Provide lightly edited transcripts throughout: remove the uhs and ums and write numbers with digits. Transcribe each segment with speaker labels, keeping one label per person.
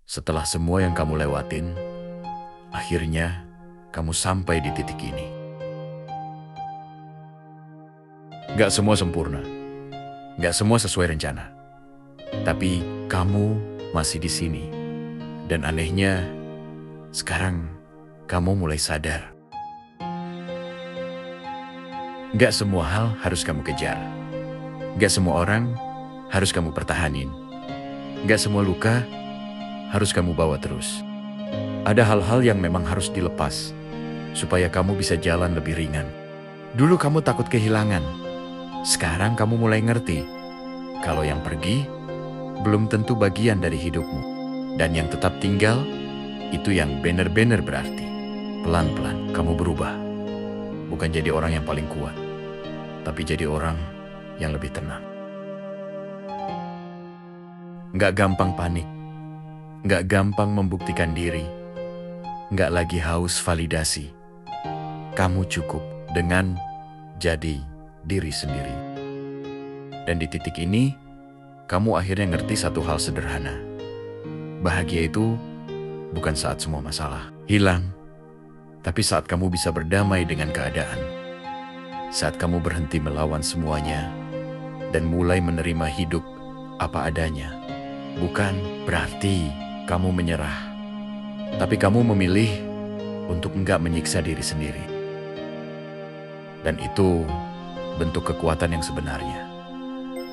Speaker 1: Setelah semua yang kamu lewatin, akhirnya kamu sampai di titik ini. Gak semua sempurna, gak semua sesuai rencana. Tapi kamu masih di sini. Dan anehnya, sekarang kamu mulai sadar. Gak semua hal harus kamu kejar. Gak semua orang harus kamu pertahanin. Gak semua luka harus kamu bawa terus. Ada hal-hal yang memang harus dilepas, supaya kamu bisa jalan lebih ringan. Dulu kamu takut kehilangan. Sekarang kamu mulai ngerti, kalau yang pergi belum tentu bagian dari hidupmu. Dan yang tetap tinggal, itu yang benar-benar berarti. Pelan-pelan kamu berubah. Bukan jadi orang yang paling kuat, tapi jadi orang yang lebih tenang. Nggak gampang panik, nggak gampang membuktikan diri, nggak lagi haus validasi. Kamu cukup dengan jadi diri sendiri. Dan di titik ini, kamu akhirnya ngerti satu hal sederhana. Bahagia itu bukan saat semua masalah hilang, tapi saat kamu bisa berdamai dengan keadaan. Saat kamu berhenti melawan semuanya dan mulai menerima hidup apa adanya. Bukan berarti kamu menyerah, tapi kamu memilih untuk enggak menyiksa diri sendiri. Dan itu bentuk kekuatan yang sebenarnya.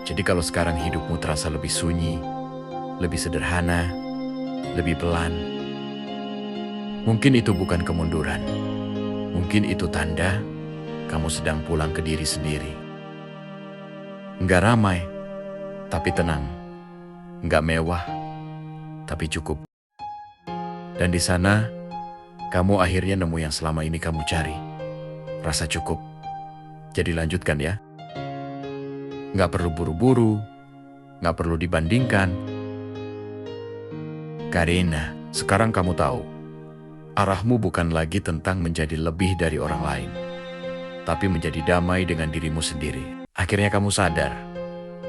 Speaker 1: Jadi kalau sekarang hidupmu terasa lebih sunyi, lebih sederhana, lebih pelan, mungkin itu bukan kemunduran. Mungkin itu tanda kamu sedang pulang ke diri sendiri. Enggak ramai, tapi tenang. Enggak mewah, tapi cukup. Dan di sana, kamu akhirnya nemu yang selama ini kamu cari. Rasa cukup. Jadi lanjutkan ya. Enggak perlu buru-buru, enggak perlu dibandingkan. Karena sekarang kamu tahu, arahmu bukan lagi tentang menjadi lebih dari orang lain, tapi menjadi damai dengan dirimu sendiri. Akhirnya kamu sadar,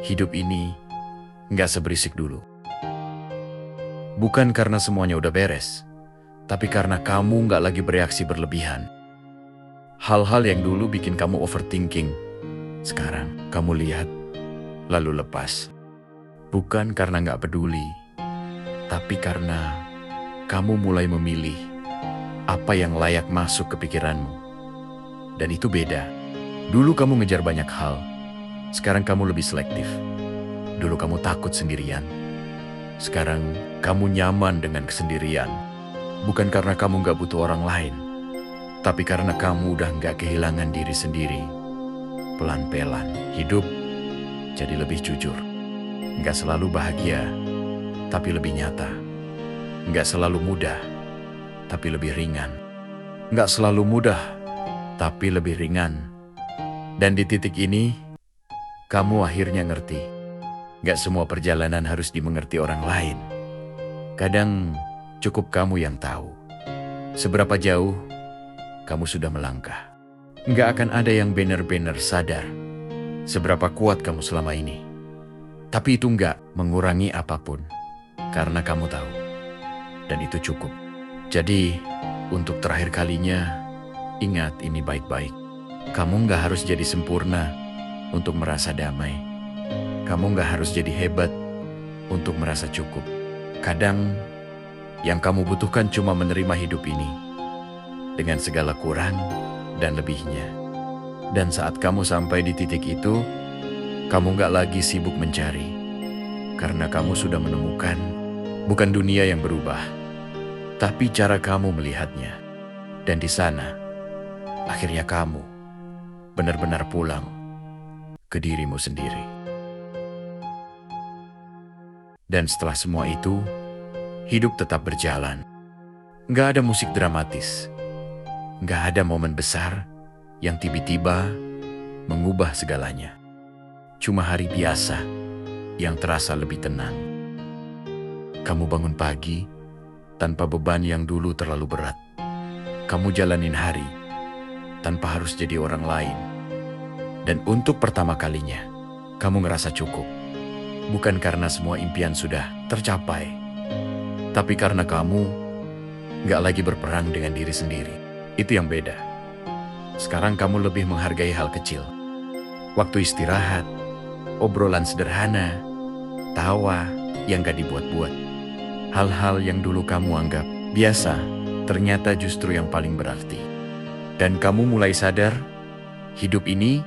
Speaker 1: hidup ini nggak seberisik dulu. Bukan karena semuanya udah beres, tapi karena kamu nggak lagi bereaksi berlebihan. Hal-hal yang dulu bikin kamu overthinking, sekarang kamu lihat, lalu lepas. Bukan karena nggak peduli, tapi karena kamu mulai memilih apa yang layak masuk ke pikiranmu. Dan itu beda. Dulu kamu ngejar banyak hal, sekarang kamu lebih selektif. Dulu kamu takut sendirian, sekarang kamu nyaman dengan kesendirian. Bukan karena kamu gak butuh orang lain, tapi karena kamu udah gak kehilangan diri sendiri. Pelan-pelan, hidup jadi lebih jujur. Gak selalu bahagia, tapi lebih nyata. Gak selalu mudah, tapi lebih ringan. Gak selalu mudah, tapi lebih ringan. Dan di titik ini, kamu akhirnya ngerti. Gak semua perjalanan harus dimengerti orang lain. Kadang cukup kamu yang tahu seberapa jauh kamu sudah melangkah. Gak akan ada yang benar-benar sadar seberapa kuat kamu selama ini. Tapi itu gak mengurangi apapun, karena kamu tahu. Dan itu cukup. Jadi, untuk terakhir kalinya, ingat ini baik-baik. Kamu gak harus jadi sempurna untuk merasa damai. Kamu gak harus jadi hebat untuk merasa cukup. Kadang yang kamu butuhkan cuma menerima hidup ini dengan segala kurang dan lebihnya. Dan saat kamu sampai di titik itu, kamu gak lagi sibuk mencari. Karena kamu sudah menemukan bukan dunia yang berubah, tapi cara kamu melihatnya. Dan di sana, akhirnya kamu benar-benar pulang ke dirimu sendiri. Dan setelah semua itu, hidup tetap berjalan. Gak ada musik dramatis. Gak ada momen besar yang tiba-tiba mengubah segalanya. Cuma hari biasa yang terasa lebih tenang. Kamu bangun pagi tanpa beban yang dulu terlalu berat. Kamu jalanin hari tanpa harus jadi orang lain. Dan untuk pertama kalinya, kamu ngerasa cukup. Bukan karena semua impian sudah tercapai, Tapi karena kamu nggak lagi berperang dengan diri sendiri. Itu yang beda. Sekarang kamu lebih menghargai hal kecil. Waktu istirahat, obrolan sederhana, tawa yang gak dibuat-buat. Hal-hal yang dulu kamu anggap biasa, ternyata justru yang paling berarti. Dan kamu mulai sadar, hidup ini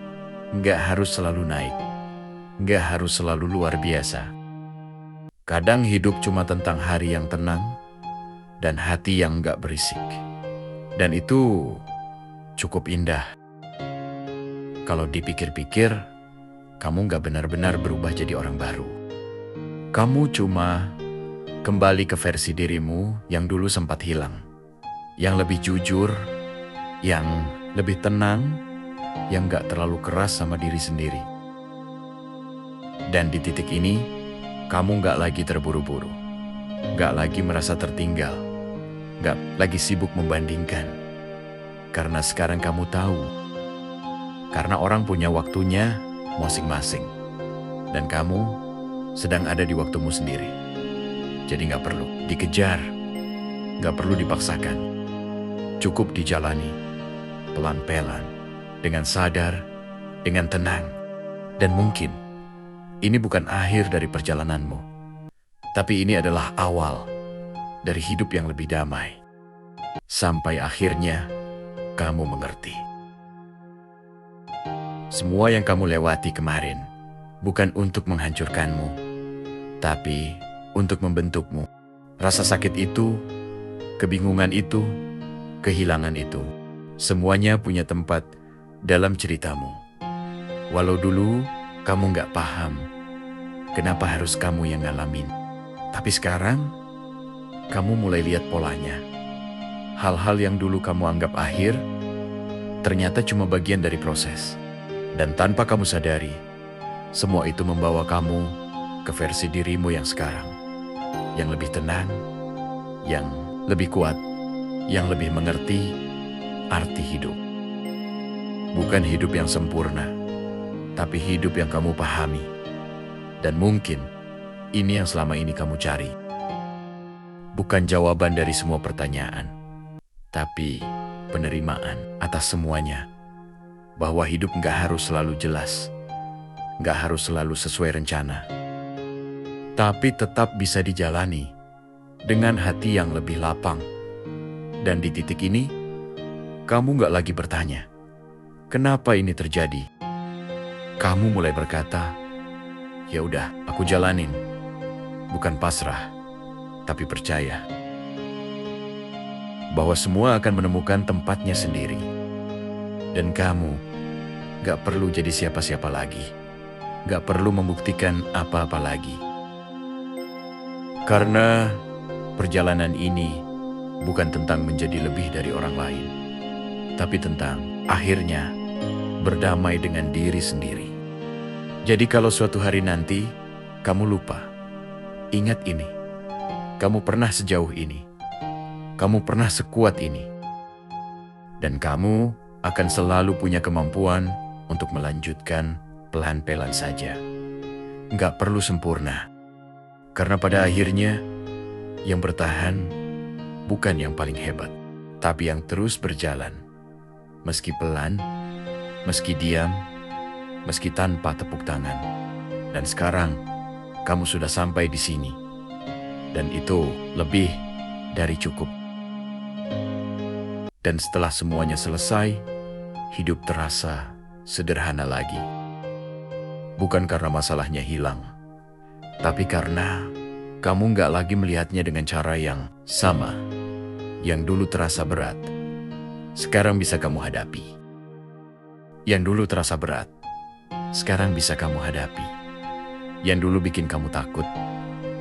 Speaker 1: gak harus selalu naik, gak harus selalu luar biasa. Kadang hidup cuma tentang hari yang tenang dan hati yang gak berisik. Dan itu cukup indah. Kalau dipikir-pikir, kamu gak benar-benar berubah jadi orang baru. Kamu cuma kembali ke versi dirimu yang dulu sempat hilang. Yang lebih jujur, yang lebih tenang, yang gak terlalu keras sama diri sendiri. Dan di titik ini, kamu gak lagi terburu-buru. Gak lagi merasa tertinggal. Gak lagi sibuk membandingkan. Karena sekarang kamu tahu, karena orang punya waktunya masing-masing. Dan kamu sedang ada di waktumu sendiri. Jadi gak perlu dikejar, gak perlu dipaksakan. Cukup dijalani, pelan-pelan, dengan sadar, dengan tenang. Dan mungkin, ini bukan akhir dari perjalananmu. Tapi ini adalah awal dari hidup yang lebih damai. Sampai akhirnya, kamu mengerti. Semua yang kamu lewati kemarin bukan untuk menghancurkanmu, tapi untuk membentukmu. Rasa sakit itu, kebingungan itu, kehilangan itu, semuanya punya tempat dalam ceritamu. Walau dulu kamu gak paham kenapa harus kamu yang ngalamin. Tapi sekarang, kamu mulai lihat polanya. Hal-hal yang dulu kamu anggap akhir, ternyata cuma bagian dari proses. Dan tanpa kamu sadari, semua itu membawa kamu ke versi dirimu yang sekarang. Yang lebih tenang, yang lebih kuat, yang lebih mengerti arti hidup. Bukan hidup yang sempurna, tapi hidup yang kamu pahami. Dan mungkin ini yang selama ini kamu cari. Bukan jawaban dari semua pertanyaan, tapi penerimaan atas semuanya. Bahwa hidup gak harus selalu jelas, gak harus selalu sesuai rencana. Tapi tetap bisa dijalani dengan hati yang lebih lapang. Dan di titik ini, kamu gak lagi bertanya, kenapa ini terjadi? Kamu mulai berkata, ya udah, aku jalanin. Bukan pasrah, tapi percaya bahwa semua akan menemukan tempatnya sendiri. Dan kamu gak perlu jadi siapa-siapa lagi. Gak perlu membuktikan apa-apa lagi. Karena perjalanan ini bukan tentang menjadi lebih dari orang lain, tapi tentang akhirnya berdamai dengan diri sendiri. Jadi kalau suatu hari nanti kamu lupa, ingat ini. Kamu pernah sejauh ini. Kamu pernah sekuat ini. Dan kamu akan selalu punya kemampuan untuk melanjutkan pelan-pelan saja. Nggak perlu sempurna. Karena pada akhirnya, yang bertahan bukan yang paling hebat, tapi yang terus berjalan. Meski pelan, meski diam, meski tanpa tepuk tangan. Dan sekarang, kamu sudah sampai di sini. Dan itu lebih dari cukup. Dan setelah semuanya selesai, hidup terasa sederhana lagi. Bukan karena masalahnya hilang, tapi karena kamu gak lagi melihatnya dengan cara yang sama. Yang dulu terasa berat, sekarang bisa kamu hadapi. Yang dulu terasa berat, sekarang bisa kamu hadapi. Yang dulu bikin kamu takut,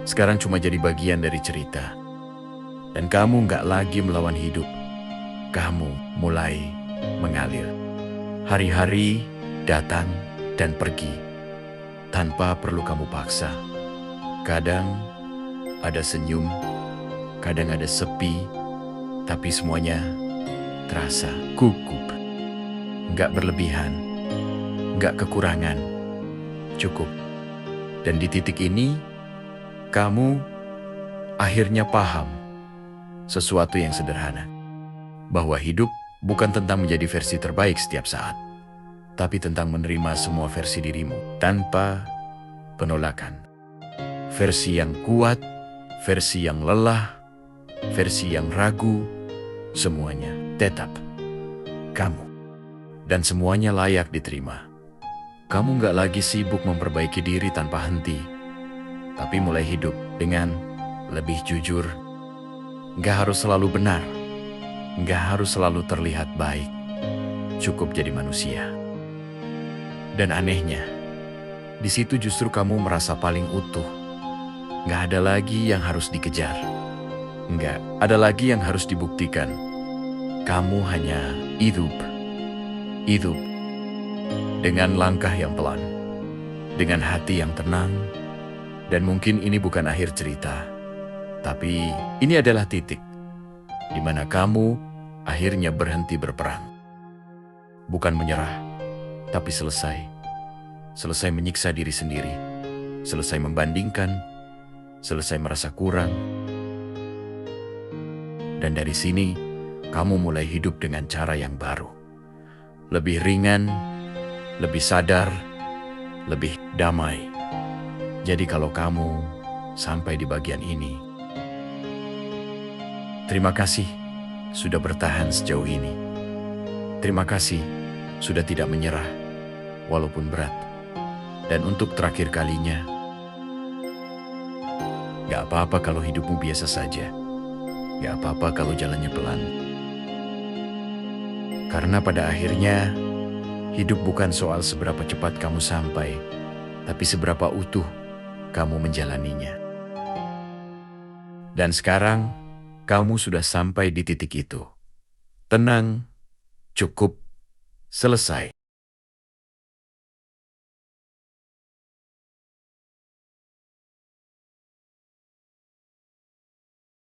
Speaker 1: sekarang cuma jadi bagian dari cerita. Dan kamu gak lagi melawan hidup. Kamu mulai mengalir. Hari-hari datang dan pergi tanpa perlu kamu paksa. Kadang ada senyum, kadang ada sepi, tapi semuanya terasa gugup. Nggak berlebihan, nggak kekurangan, cukup. Dan di titik ini, kamu akhirnya paham sesuatu yang sederhana, bahwa hidup bukan tentang menjadi versi terbaik setiap saat, tapi tentang menerima semua versi dirimu tanpa penolakan. Versi yang kuat, versi yang lelah, versi yang ragu, semuanya tetap kamu. Dan semuanya layak diterima. Kamu nggak lagi sibuk memperbaiki diri tanpa henti, tapi mulai hidup dengan lebih jujur. Nggak harus selalu benar, nggak harus selalu terlihat baik. Cukup jadi manusia. Dan anehnya, di situ justru kamu merasa paling utuh. Nggak ada lagi yang harus dikejar. Nggak ada lagi yang harus dibuktikan. Kamu hanya hidup dengan langkah yang pelan, dengan hati yang tenang, dan mungkin ini bukan akhir cerita, tapi ini adalah titik di mana kamu akhirnya berhenti berperang. Bukan menyerah, tapi selesai menyiksa diri sendiri, selesai membandingkan, selesai merasa kurang. Dan dari sini, kamu mulai hidup dengan cara yang baru. Lebih ringan, lebih sadar, lebih damai. Jadi kalau kamu sampai di bagian ini, terima kasih sudah bertahan sejauh ini. Terima kasih sudah tidak menyerah, walaupun berat. Dan untuk terakhir kalinya, gak apa-apa kalau hidupmu biasa saja. Gak apa-apa kalau jalannya pelan. Karena pada akhirnya, hidup bukan soal seberapa cepat kamu sampai, tapi seberapa utuh kamu menjalaninya. Dan sekarang, kamu sudah sampai di titik itu. Tenang, cukup, selesai.